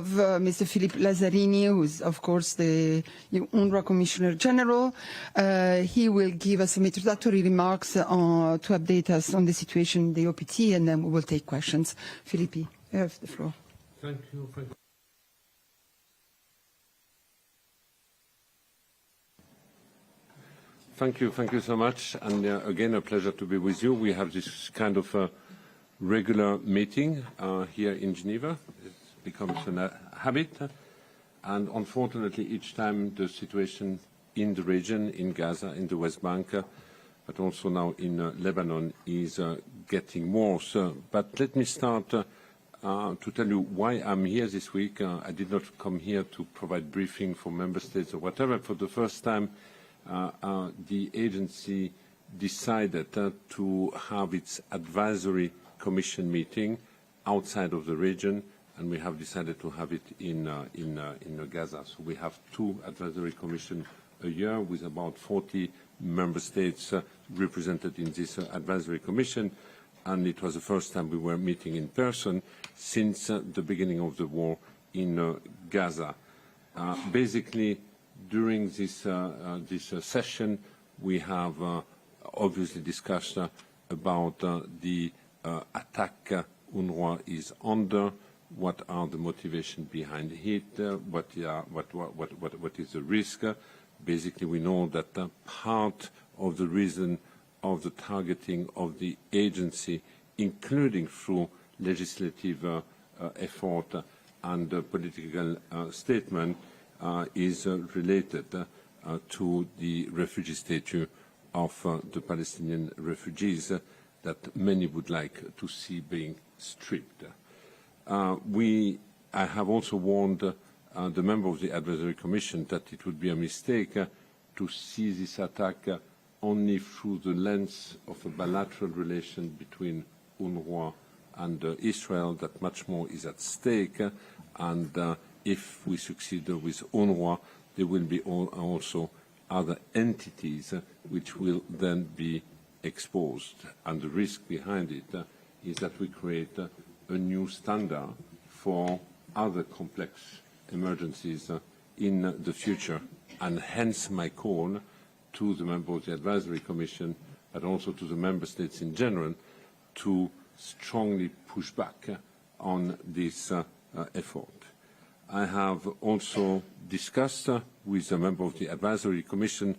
of Mr. Philippe Lazzarini, who is, of course, the UNRWA Commissioner-General. He will give us some introductory remarks to update us on the situation in the OPT, and then we will take questions. Philippe, you have the floor. Thank you. Thank you so much, and again a pleasure to be with you. We have this kind of regular meeting here in Geneva. It becomes a habit, and unfortunately each time the situation in the region, in Gaza, in the West Bank, but also now in Lebanon is getting worse. But let me start to tell you why I'm here this week. I did not come here to provide briefing for member states or whatever. For the first time, the agency decided to have its advisory commission meeting outside of the region, and we have decided to have it in Gaza. So we have 2 advisory commissions a year with about 40 member states represented in this advisory commission, and it was the first time we were meeting in person since the beginning of the war in Gaza. Basically, during this session, we have obviously discussed about the attack UNRWA is under, what are the motivations behind it, what is the risk. Basically, we know that part of the reason of the targeting of the agency, including through legislative effort and political statement, is related to the refugee status of the Palestinian refugees that many would like to see being stripped. I have also warned the member of the Advisory Commission that it would be a mistake to see this attack only through the lens of a bilateral relation between UNRWA and Israel, that much more is at stake, and if we succeed with UNRWA, there will be also other entities which will then be exposed. And the risk behind it is that we create a new standard for other complex emergencies in the future, and hence my call to the member of the Advisory Commission, but also to the member states in general, to strongly push back on this effort. I have also discussed with a member of the Advisory Commission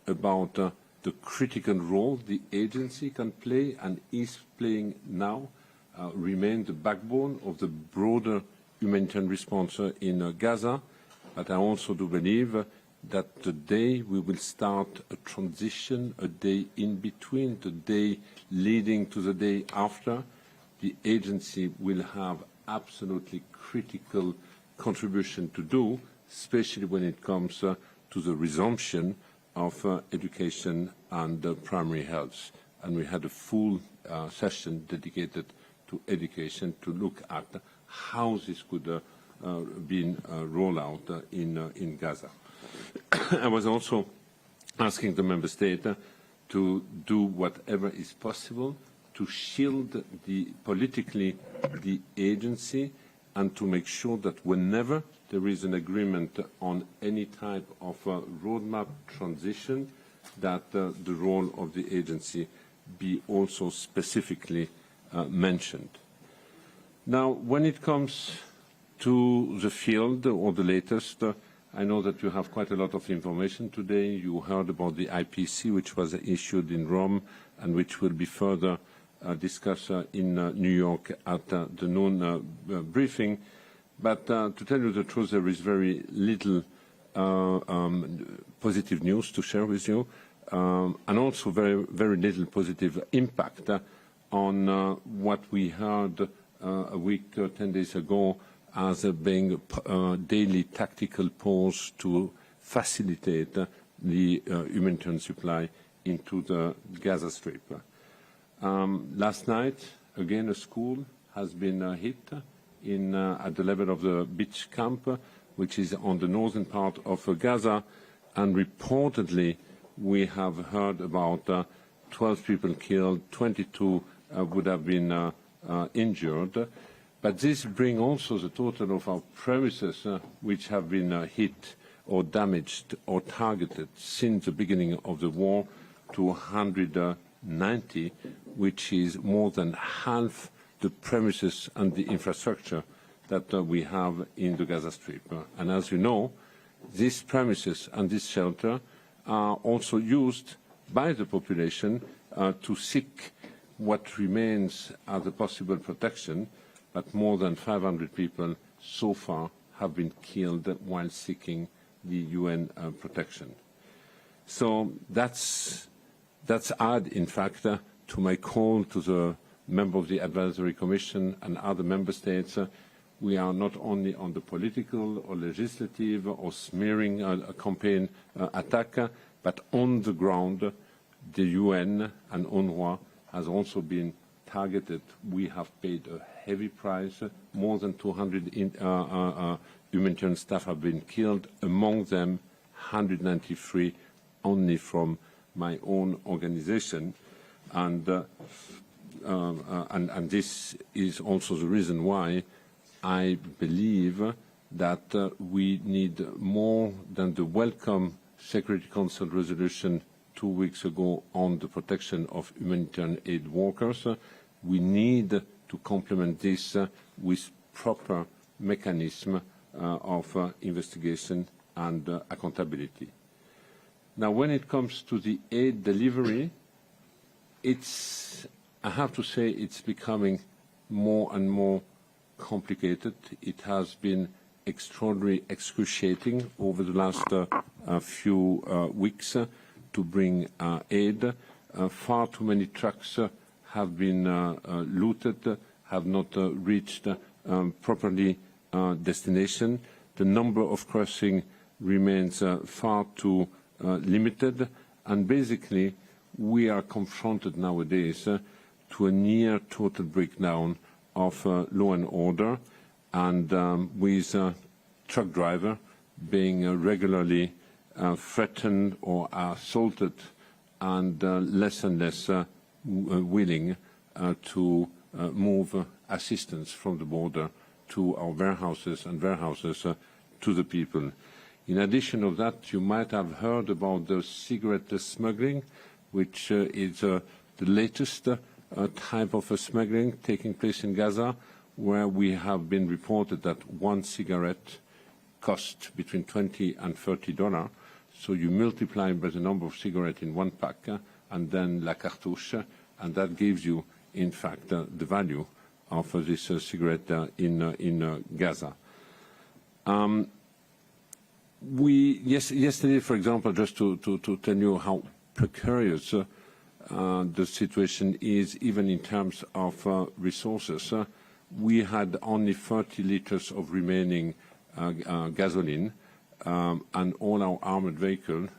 about the critical role the agency can play and is playing now, remain the backbone of the broader humanitarian response in Gaza. But I also do believe that the day we will start a transition, a day in between, the day leading to the day after, the agency will have absolutely critical contribution to do, especially when it comes to the resumption of education and primary health. And we had a full session dedicated to education to look at how this could be rolled out in Gaza. I was also asking the member state to do whatever is possible to shield politically the agency, and to make sure that whenever there is an agreement on any type of roadmap transition, that the role of the agency be also specifically mentioned. Now, when it comes to the field or the latest, I know that you have quite a lot of information today. You heard about the IPC, which was issued in Rome and which will be further discussed in New York at the noon briefing. But to tell you the truth, there is very little positive news to share with you, and also very little positive impact on what we heard a week, 10 days ago, as being a daily tactical pause to facilitate the humanitarian supply into the Gaza Strip. Last night, again, a school has been hit at the level of the beach camp, which is on the northern part of Gaza, and reportedly we have heard about 12 people killed, 22 would have been injured. But this brings also the total of our premises which have been hit or damaged or targeted since the beginning of the war to 190, which is more than half the premises and the infrastructure that we have in the Gaza Strip. And as you know, these premises and this shelter are also used by the population to seek what remains as a possible protection, but more than 500 people so far have been killed while seeking the UN protection. So that's add, in fact, to my call to the member of the Advisory Commission and other member states. We are not only on the political or legislative or smearing campaign attack, but on the ground, the UN and UNRWA has also been targeted. We have paid a heavy price. More than 200 humanitarian staff have been killed, among them 193 only from my own organization. And this is also the reason why I believe that we need more than the welcome Security Council resolution 2 weeks ago on the protection of humanitarian aid workers. We need to complement this with proper mechanism of investigation and accountability. Now, when it comes to the aid delivery, I have to say it's becoming more and more complicated. It has been extraordinarily excruciating over the last few weeks to bring aid. Far too many trucks have been looted, have not reached properly destination. The number of crossings remains far too limited, and basically we are confronted nowadays to a near total breakdown of law and order, and with truck driver being regularly threatened or assaulted, and less willing to move assistance from the border to our warehouses and warehouses to the people. In addition to that, you might have heard about the cigarette smuggling, which is the latest type of smuggling taking place in Gaza, where we have been reported that one cigarette costs between $20 and $30. So you multiply by the number of cigarettes in one pack, and then la cartouche, and that gives you, in fact, the value of this cigarette in Gaza. Yesterday, for example, just to tell you how precarious the situation is, even in terms of resources, we had only 30 liters of remaining gasoline, and all our armored vehicles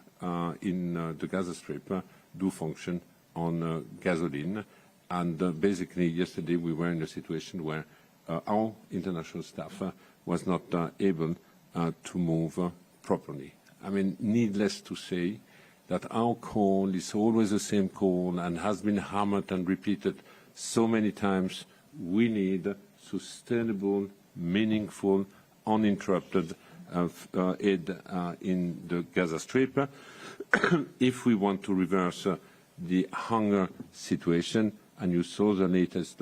in the Gaza Strip do function on gasoline. And basically, yesterday we were in a situation where our international staff was not able to move properly. I mean, needless to say that our call is always the same call and has been hammered and repeated so many times. We need sustainable, meaningful, uninterrupted aid in the Gaza Strip if we want to reverse the hunger situation. And you saw the latest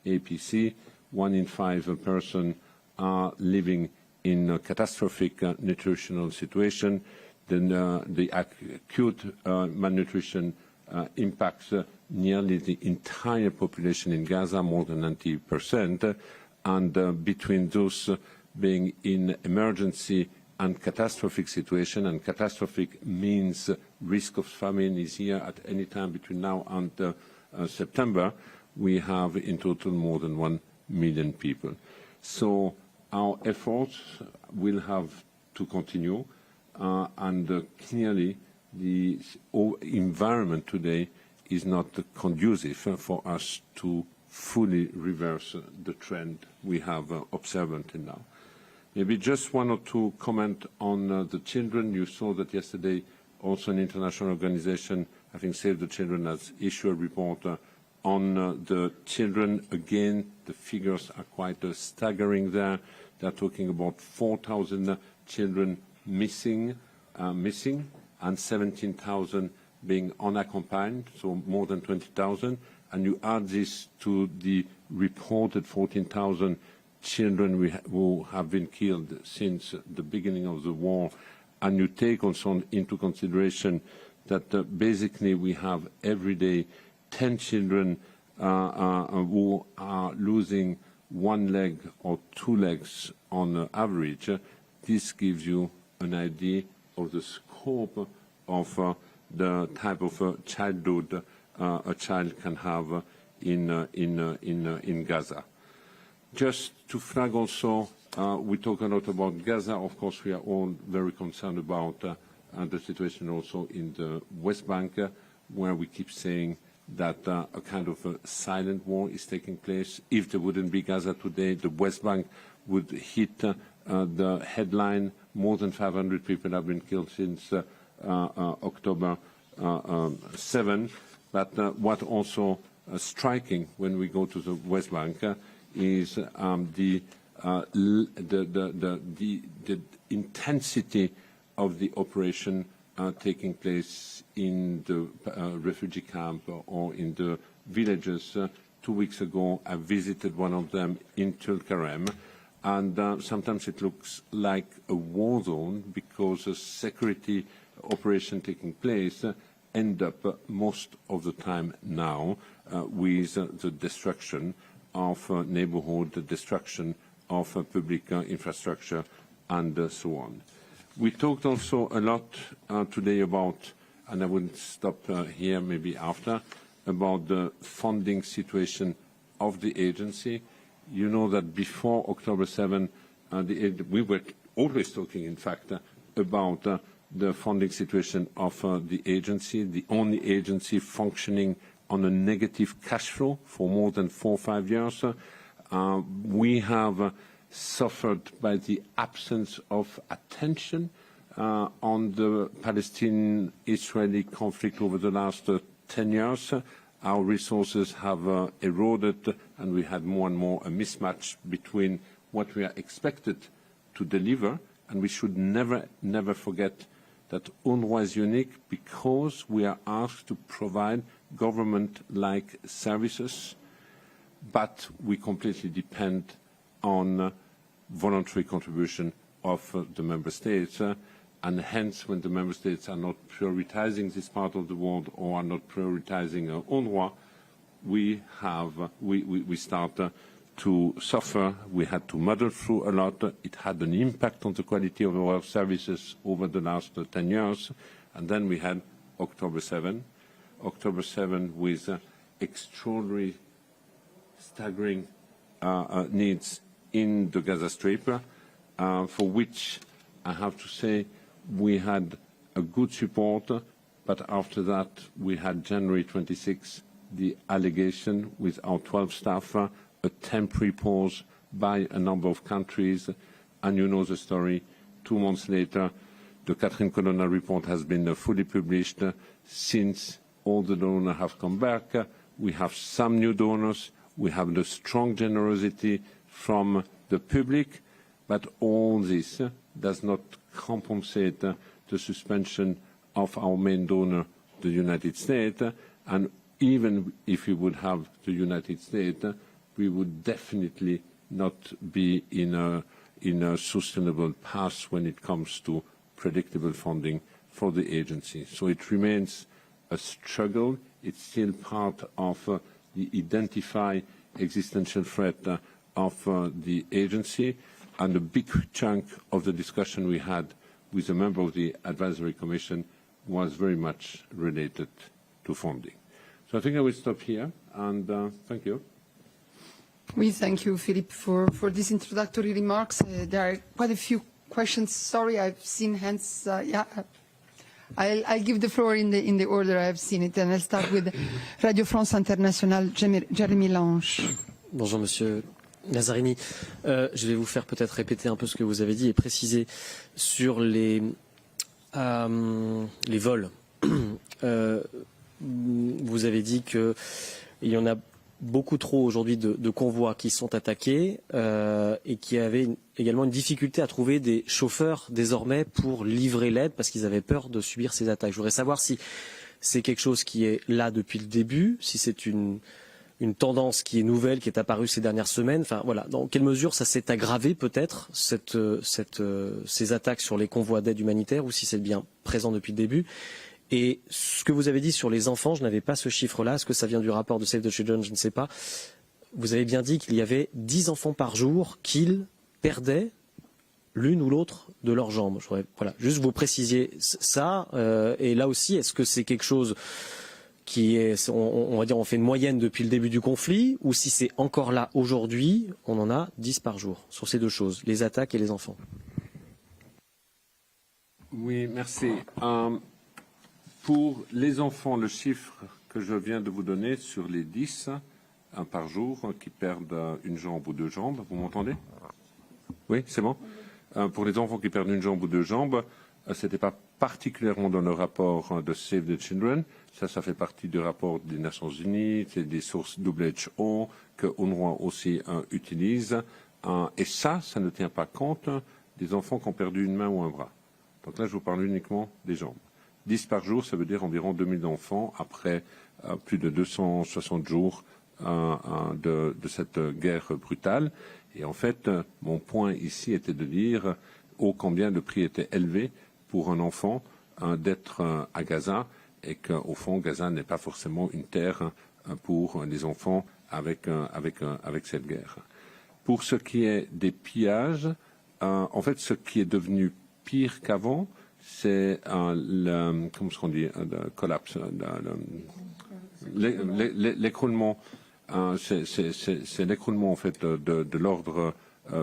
APC, 1 in 5 persons are living in a catastrophic nutritional situation. Then the acute malnutrition impacts nearly the entire population in Gaza, more than 90%. And between those being in emergency and catastrophic situation, and catastrophic means risk of famine is here at any time between now and September, we have in total more than 1 million people. So our efforts will have to continue, and clearly the environment today is not conducive for us to fully reverse the trend we have observed until now. Maybe just one or two comments on the children. You saw that yesterday also an international organization, I think Save the Children, has issued a report on the children. Again, the figures are quite staggering there. They're talking about 4,000 children missing, and 17,000 being unaccompanied, so more than 20,000. And you add this to the reported 14,000 children who have been killed since the beginning of the war, and you take also into consideration that basically we have every day 10 children who are losing one leg or two legs on average. This gives you an idea of the scope of the type of childhood a child can have in Gaza. Just to flag also, we talk a lot about Gaza. Of course, we are all very concerned about the situation also in the West Bank, where we keep saying that a kind of a silent war is taking place. If there wouldn't be Gaza today, the West Bank would hit the headline. More than 500 people have been killed since October 7. But what also striking when we go to the West Bank is the intensity of the operation taking place in the refugee camp or in the villages. 2 weeks ago, I visited one of them in Tulkarem, and sometimes it looks like a war zone because a security operation taking place end up most of the time now with the destruction of neighborhood, the destruction of public infrastructure, and so on. We talked also a lot today about, and I will stop here maybe after, about the funding situation of the agency. You know that before October 7, we were always talking, in fact, about the funding situation of the agency, the only agency functioning on a negative cash flow for more than 4 or 5 years. We have suffered by the absence of attention on the Palestinian-Israeli conflict over the last 10 years. Our resources have eroded, and we had more and more a mismatch between what we are expected to deliver, and we should never forget that UNRWA is unique because we are asked to provide government-like services, but we completely depend on voluntary contribution of the member states, and hence when the member states are not prioritizing this part of the world or are not prioritizing UNRWA, we start to suffer. We had to muddle through a lot. It had an impact on the quality of our services over the last 10 years. And then we had October 7. October 7 with extraordinary, staggering needs in the Gaza Strip, for which I have to say we had a good support, but after that we had January 26, the allegation with our 12 staff, a temporary pause by a number of countries, and you know the story. 2 months later, the Catherine Colonna report has been fully published. Since all the donors have come back, we have some new donors, we have the strong generosity from the public, but all this does not compensate the suspension of our main donor, the United States, and even if we would have the United States, we would definitely not be in a sustainable path when it comes to predictable funding for the agency. So it remains a struggle. It's still part of the identified existential threat of the agency, and a big chunk of the discussion we had with a member of the Advisory Commission was very much related to funding. So I think I will stop here, and thank you. We thank you, Philippe, for these introductory remarks. There are quite a few questions. Sorry, I've seen hands. Yeah, I'll give the floor in the order I've seen it, and I'll start with Radio France Internationale, Jérémy Lange. Bonjour, Monsieur Lazzarini. Je vais vous faire peut-être répéter un peu ce que vous avez dit et préciser sur les vols. Vous avez dit que il y en a beaucoup trop aujourd'hui de convois qui sont attaqués et qui avaient également une difficulté à trouver des chauffeurs désormais pour livrer l'aide parce qu'ils avaient peur de subir ces attaques. Je voudrais savoir si c'est quelque chose qui est là depuis le début, si c'est une tendance qui est nouvelle, qui est apparue ces dernières semaines. Enfin voilà, dans quelle mesure ça s'est aggravé peut-être ces attaques sur les convois d'aide humanitaire ou si c'est bien présent depuis le début. Et ce que vous avez dit sur les enfants, je n'avais pas ce chiffre-là. Est-ce que ça vient du rapport de Save the Children? Je ne sais pas. Vous avez bien dit qu'il y avait 10 enfants par jour qu'ils perdaient l'une ou l'autre de leurs jambes. Je voudrais juste vous préciser ça. Et là aussi, est-ce que c'est quelque chose qui est, on va dire, on fait une moyenne depuis le début du conflit, ou si c'est encore là aujourd'hui, on en a 10 par jour sur ces deux choses, les attaques et les enfants? Oui, merci. Pour les enfants, le chiffre que je viens de vous donner sur les 10 par jour qui perdent une jambe ou deux jambes, vous m'entendez? Oui, c'est bon. Pour les enfants qui perdent une jambe ou deux jambes, ce n'était pas particulièrement dans le rapport de Save the Children. Ça fait partie du rapport des Nations Unies, c'est des sources WHO que UNRWA aussi utilise. Et ça ne tient pas compte des enfants qui ont perdu une main ou un bras. Donc là, je vous parle uniquement des jambes. 10 par jour, ça veut dire environ 2000 enfants après plus de 260 jours de cette guerre brutale. Et en fait, mon point ici était de dire ô combien le prix était élevé pour un enfant d'être à Gaza et qu'au fond, Gaza n'est pas forcément une terre pour les enfants avec cette guerre. Pour ce qui est des pillages, en fait, ce qui est devenu pire qu'avant, c'est le collapse, l'écroulement. C'est l'écroulement en fait de l'ordre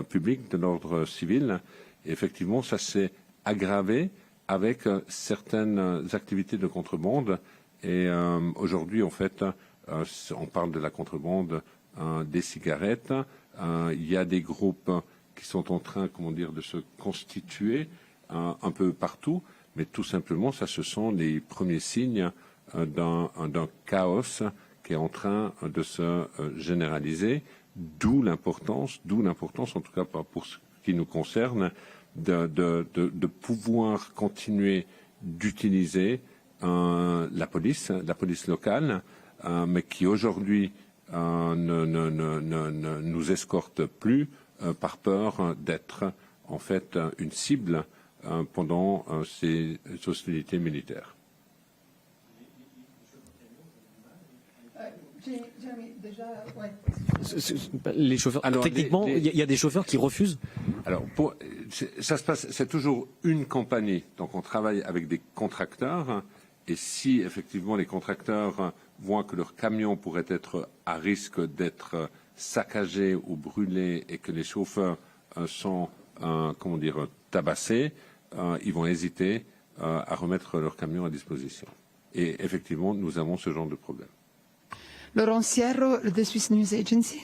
public, de l'ordre civil. Et effectivement, ça s'est aggravé avec certaines activités de contrebande. Et aujourd'hui, en fait, on parle de la contrebande des cigarettes. Il y a des groupes qui sont en train, de se constituer un peu partout, mais tout simplement, ce sont les premiers signes d'un chaos qui est en train de se généraliser, d'où l'importance, en tout cas pour ce qui nous concerne, de pouvoir continuer d'utiliser la police locale, mais qui aujourd'hui ne nous escorte plus par peur d'être en fait une cible pendant ces hostilités militaires. Les chauffeurs. Alors, techniquement, il y a des chauffeurs qui refusent. Alors, ça se passe. C'est toujours une compagnie. Donc, on travaille avec des contracteurs. Et si effectivement les contracteurs voient que leur camion pourrait être à risque d'être saccagé ou brûlé et que les chauffeurs sont, tabassés, ils vont hésiter à remettre leur camion à disposition. Et effectivement, nous avons ce genre de problème. Laurent Sierro, de Swiss News Agency.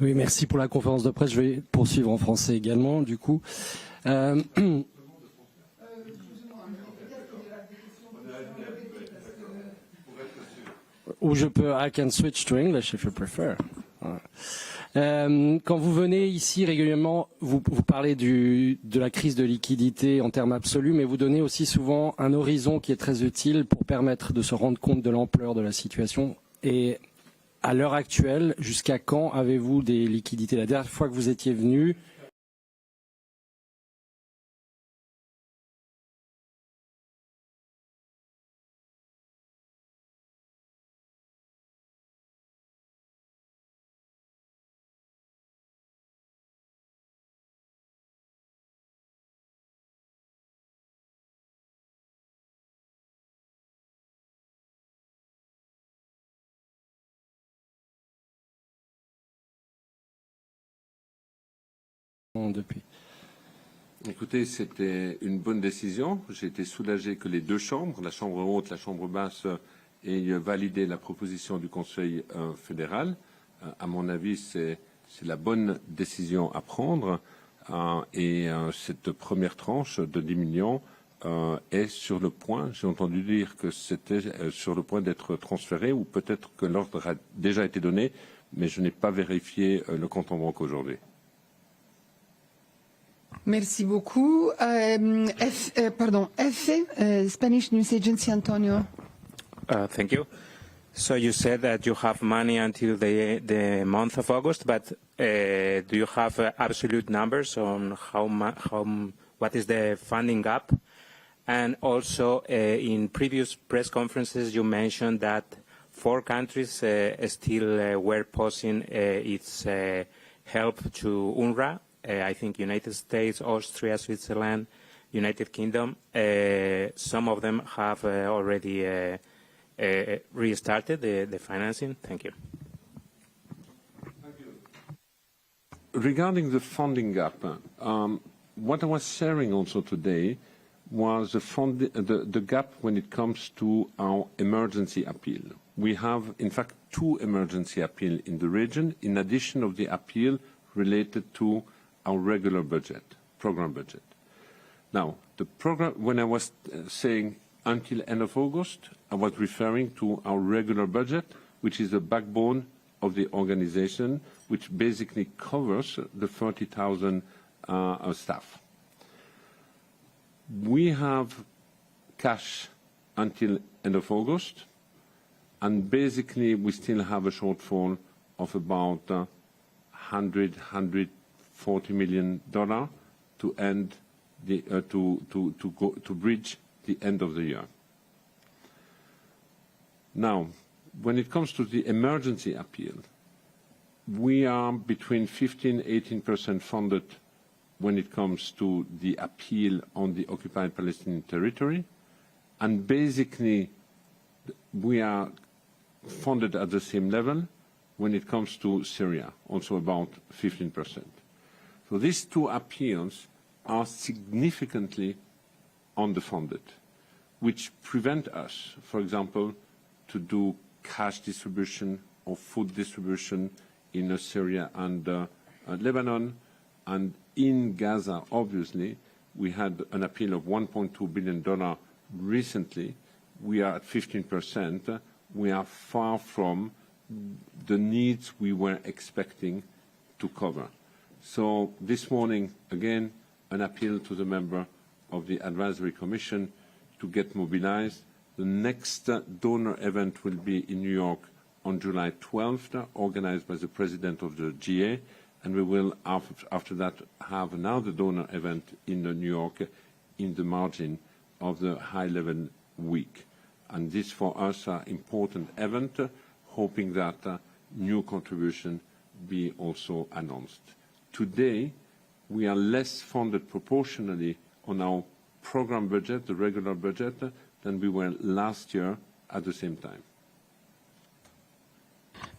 Oui, merci pour la conférence de presse. Je vais poursuivre en français également, du coup. Ou je peux, I can switch to English if you prefer. Quand vous venez ici régulièrement, vous parlez de la crise de liquidité en termes absolus, mais vous donnez aussi souvent un horizon qui est très utile pour permettre de se rendre compte de l'ampleur de la situation. Et à l'heure actuelle, jusqu'à quand avez-vous des liquidités? La dernière fois que vous étiez venu, depuis. Écoutez, c'était une bonne décision. J'ai été soulagé que les deux chambres, la chambre haute, la chambre basse, aient validé la proposition du Conseil fédéral. À mon avis, c'est la bonne décision à prendre. Et cette première tranche de 10 millions est sur le point, j'ai entendu dire que c'était sur le point d'être transféré, ou peut-être que l'ordre a déjà été donné, mais je n'ai pas vérifié le compte en banque aujourd'hui. Merci beaucoup. Spanish News Agency, Antonio. Thank you. So you said that you have money until the month of August, but do you have absolute numbers on what is the funding gap? And also, in previous press conferences, you mentioned that 4 countries still were pausing its help to UNRWA. I think United States, Austria, Switzerland, United Kingdom. Some of them have already restarted the financing. Thank you. Regarding the funding gap, what I was sharing also today was the gap when it comes to our emergency appeal. We have, in fact, 2 emergency appeals in the region, in addition of the appeal related to our regular budget, program budget. Now, the program, when I was saying until end of August, I was referring to our regular budget, which is the backbone of the organization, which basically covers the 30,000 staff. We have cash until end of August, and basically we still have a shortfall of about $140 million to end the to bridge the end of the year. Now, when it comes to the emergency appeal, we are between 15–18% funded when it comes to the appeal on the occupied Palestinian territory, and basically we are funded at the same level when it comes to Syria, also about 15%. So these 2 appeals are significantly underfunded, which prevent us, for example, to do cash distribution or food distribution in Syria and Lebanon. And in Gaza, obviously, we had an appeal of $1.2 billion recently. We are at 15%. We are far from the needs we were expecting to cover. So this morning, again, an appeal to the member of the Advisory Commission to get mobilized. The next donor event will be in New York on July 12th, organized by the president of the GA, and we will, after that, have another donor event in New York in the margin of the high-level week. And this, for us, an important event, hoping that new contribution be also announced. Today, we are less funded proportionally on our program budget, the regular budget, than we were last year at the same time.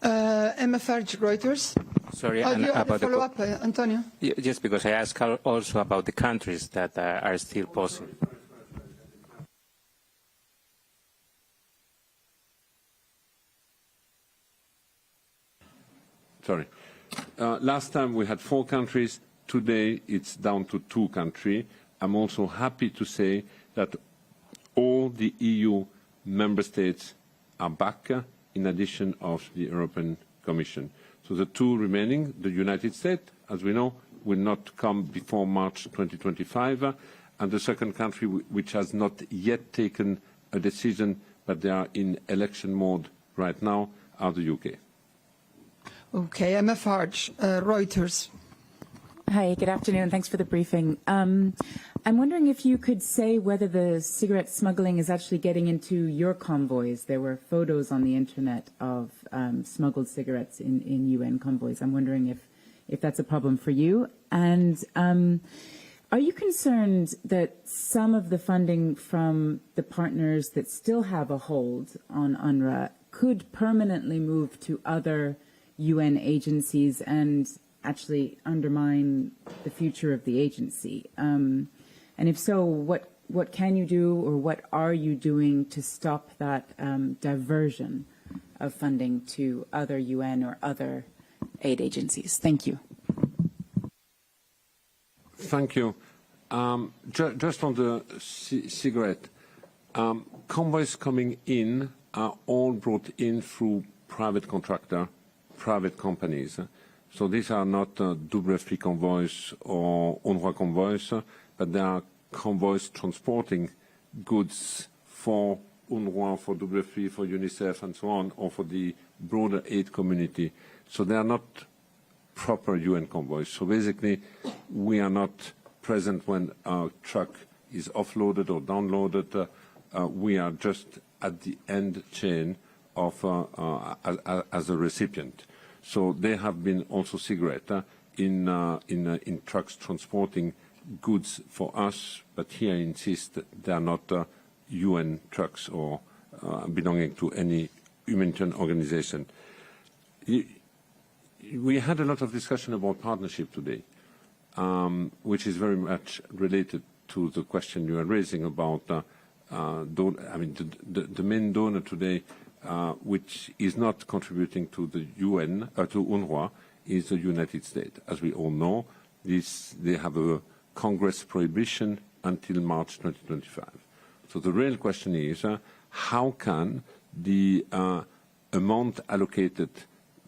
Emma Farge, Reuters. Sorry, do you have a about the follow-up, Antonio? just because I asked also about the countries that are still pausing. Sorry. Last time we had 4 countries. Today it's down to 2 countries. I'm also happy to say that all the EU member states are back, in addition of the European Commission. So the 2 remaining, the United States, as we know, will not come before March 2025, and the second country, which has not yet taken a decision, but they are in election mode right now, are the UK. Okay, Emma Farge, Reuters. Hi, good afternoon. Thanks for the briefing. I'm wondering if you could say whether the cigarette smuggling is actually getting into your convoys. There were photos on the internet of smuggled cigarettes in UN convoys. I'm wondering if that's a problem for you. And are you concerned that some of the funding from the partners that still have a hold on UNRWA could permanently move to other UN agencies and actually undermine the future of the agency? And if so, what can you do, or what are you doing to stop that diversion of funding to other UN or other aid agencies? Thank you. Thank you. Just on the cigarette, convoys coming in are all brought in through private contractor, private companies. So these are not WFP convoys or UNRWA convoys, but they are convoys transporting goods for UNRWA, for WFP, for UNICEF, and so on, or for the broader aid community. So they are not proper UN convoys. So basically, we are not present when our truck is offloaded or downloaded. We are just at the end chain of as a recipient. So they have been also cigarette in trucks transporting goods for us, but here I insist they are not UN trucks or belonging to any humanitarian organization. We had a lot of discussion about partnership today, which is very much related to the question you are raising about the main donor today, which is not contributing to the UN, to UNRWA, is the United States. As we all know, they have a Congress prohibition until March 2025. So the real question is, how can the amount allocated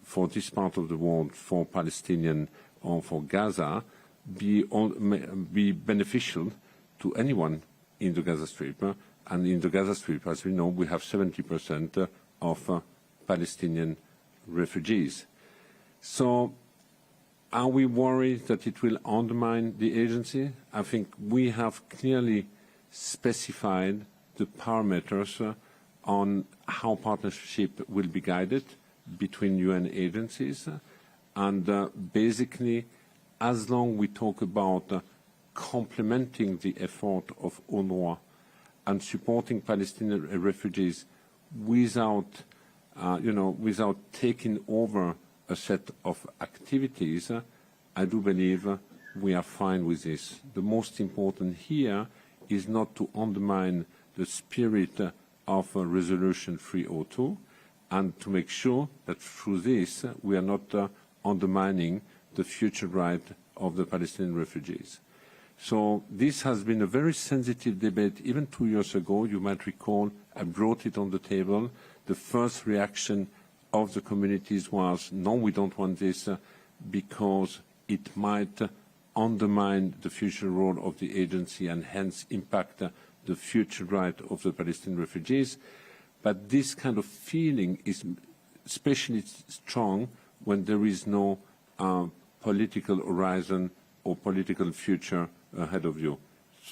for this part of the world, for Palestinian or for Gaza, be beneficial to anyone in the Gaza Strip? And in the Gaza Strip, as we know, we have 70% of Palestinian refugees. So are we worried that it will undermine the agency? I think we have clearly specified the parameters on how partnership will be guided between UN agencies. And basically, as long we talk about complementing the effort of UNRWA and supporting Palestinian refugees without, without taking over a set of activities, I do believe we are fine with this. The most important here is not to undermine the spirit of Resolution 302 and to make sure that through this we are not undermining the future right of the Palestinian refugees. So this has been a very sensitive debate. Even 2 years ago, you might recall, I brought it on the table. The first reaction of the communities was, no, we don't want this because it might undermine the future role of the agency and hence impact the future right of the Palestinian refugees. But this kind of feeling is especially strong when there is no political horizon or political future ahead of you,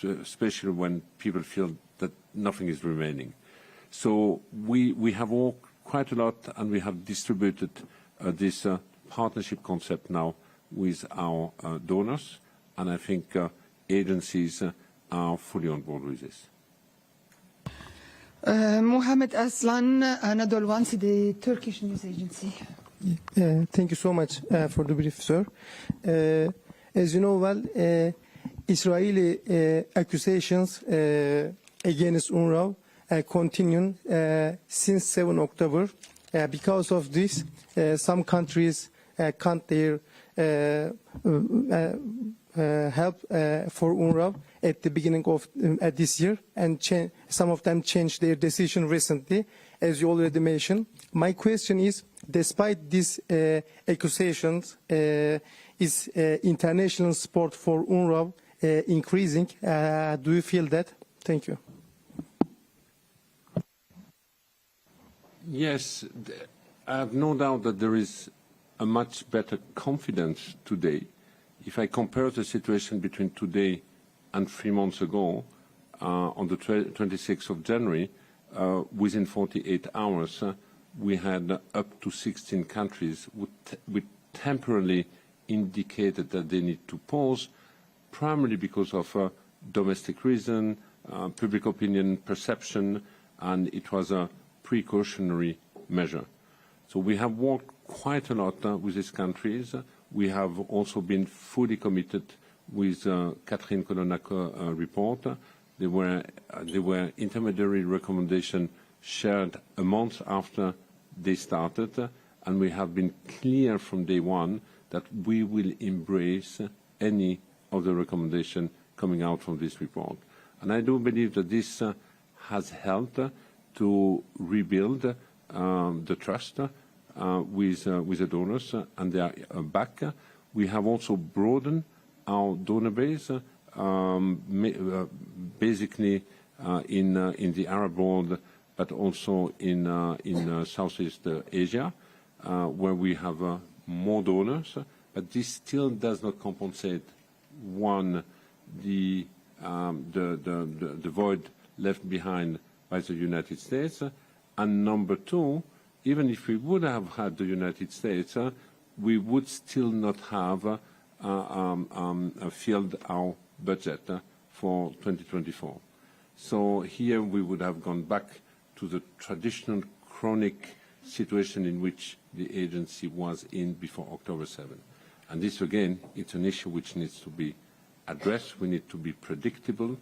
especially when people feel that nothing is remaining. So we have worked quite a lot and we have distributed this partnership concept now with our donors, and I think agencies are fully on board with this. Mohammed Aslan, Anadolu One, the Turkish news agency. Thank you so much for the brief, sir. As you know well, Israeli accusations against UNRWA continue since 7 October. Because of this, some countries can't their help for UNRWA at the beginning of this year, and some of them changed their decision recently, as you already mentioned. My question is, despite these accusations, is international support for UNRWA increasing? Do you feel that? Thank you. Yes, I have no doubt that there is a much better confidence today. If I compare the situation between today and 3 months ago, on the 26th of January, within 48 hours, we had up to 16 countries which temporarily indicated that they need to pause, primarily because of domestic reason, public opinion perception, and it was a precautionary measure. So we have worked quite a lot with these countries. We have also been fully committed with Catherine Colonna's report. There were intermediary recommendations shared a month after they started, and we have been clear from day one that we will embrace any of the recommendations coming out from this report. And I do believe that this has helped to rebuild the trust with the donors, and they are back. We have also broadened our donor base, basically in the Arab world, but also in Southeast Asia, where we have more donors. But this still does not compensate, one, the void left behind by the United States, and number two, even if we would have had the United States, we would still not have filled our budget for 2024. So here we would have gone back to the traditional chronic situation in which the agency was in before October 7. And this, again, it's an issue which needs to be addressed. We need to be predictable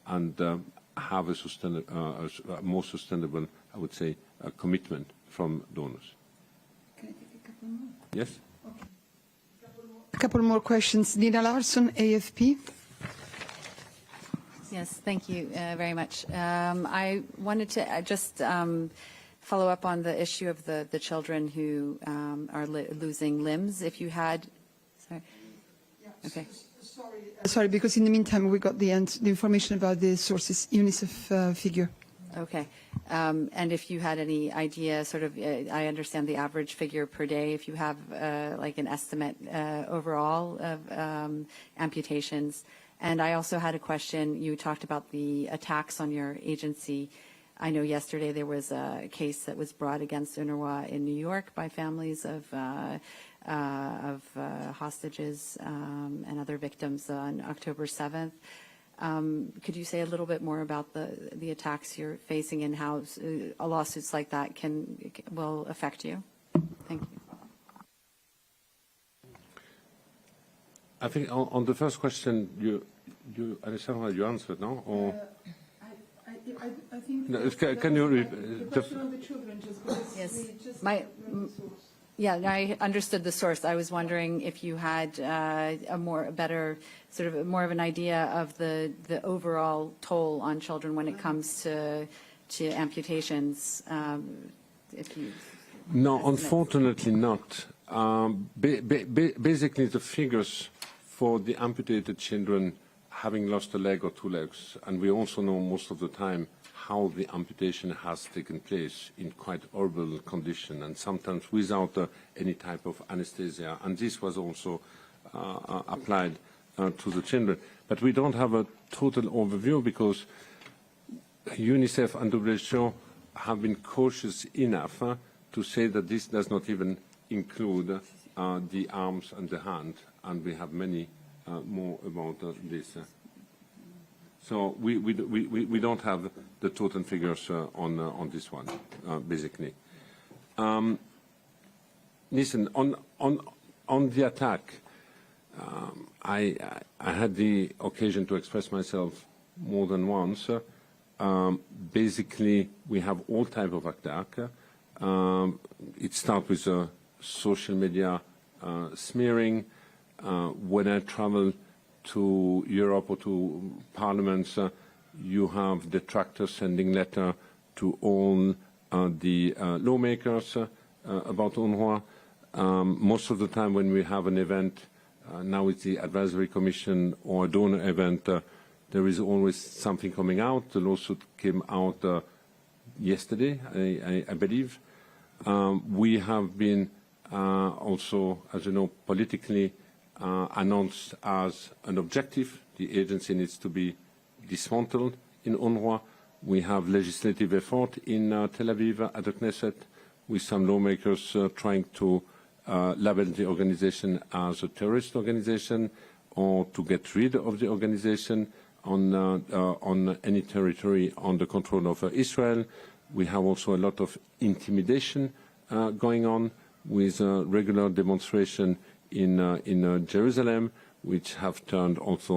and have a more sustainable, I would say, commitment from donors. Can I take a couple more? Yes? Okay. A couple more questions. Nina Larsson, AFP. Yes, thank you very much. I wanted to just follow up on the issue of the children who are losing limbs. If you had, sorry. Okay. Sorry, because in the meantime we got the information about the sources, UNICEF figure. Okay. And if you had any idea, sort of, I understand the average figure per day, if you have like an estimate overall of amputations. And I also had a question. You talked about the attacks on your agency. I know yesterday there was a case that was brought against UNRWA in New York by families of hostages and other victims on October 7th. Could you say a little bit more about the attacks you're facing and how lawsuits like that will affect you? Thank you. I think on the first question, Alessandra, you answered, no? Or I think no, can you the question on the children, just because Yes. we just Yeah, I understood the source. I was wondering if you had a better, sort of more of an idea of the overall toll on children when it comes to amputations. If you No, unfortunately not. Basically, the figures for the amputated children having lost a leg or two legs, and we also know most of the time how the amputation has taken place in quite horrible condition and sometimes without any type of anesthesia. And this was also applied to the children. But we don't have a total overview because UNICEF and WHO have been cautious enough to say that this does not even include the arms and the hand, and we have many more about this. So we don't have the total figures on this one, basically. Listen, on the attack, I had the occasion to express myself more than once. Basically, we have all type of attack. It starts with social media smearing. When I travel to Europe or to parliaments, you have detractors sending letter to all the lawmakers about UNRWA. Most of the time when we have an event, now it's the advisory commission or a donor event, there is always something coming out. The lawsuit came out yesterday, I believe. We have been also, as you know, politically announced as an objective. The agency needs to be dismantled in UNRWA. We have legislative effort in Tel Aviv at the Knesset with some lawmakers trying to label the organization as a terrorist organization or to get rid of the organization on any territory under control of Israel. We have also a lot of intimidation going on with regular demonstration in Jerusalem, which have turned also